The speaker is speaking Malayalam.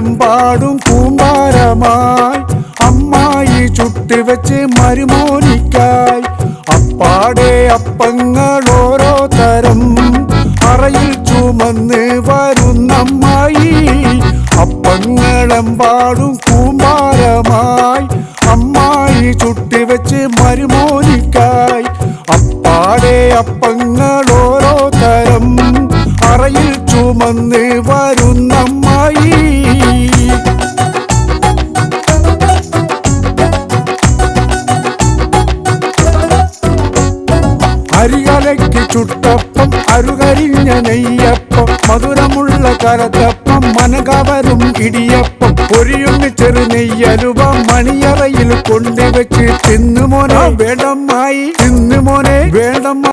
അപ്പങ്ങളെമ്പാടും കൂമ്പാരമായി അമ്മായി ചുട്ടുവെച്ച് മരുമോനിക്കായി അപ്പാടെ അപ്പങ്ങൾ ഓരോ തരം അറയിൽ ചുമന്ന് വരുന്നമ്മായി അപ്പങ്ങളെമ്പാടും കൂമ്പാരമായി അമ്മായി ചുട്ടുവെച്ച് മരുമോനിക്കായി അപ്പാടെ അപ്പങ്ങൾ ഓരോ തരം അറയിൽ ചുമന്ന് വരുന്നമ്മായി അരികലയ്ക്ക് ചുട്ടപ്പം അരുകരിഞ്ഞ നെയ്യപ്പം മധുരമുള്ള കരത്തപ്പം മനകവരും ഇടിയപ്പം പൊരിയുണ്ണി ചെറു നെയ്യലുവ മണിയറയിൽ കൊണ്ടുവെച്ച് തിന്നുമോനെ വേണ്ടമ്മായി തിന്നുമോനെ വേണ്ടമ്മ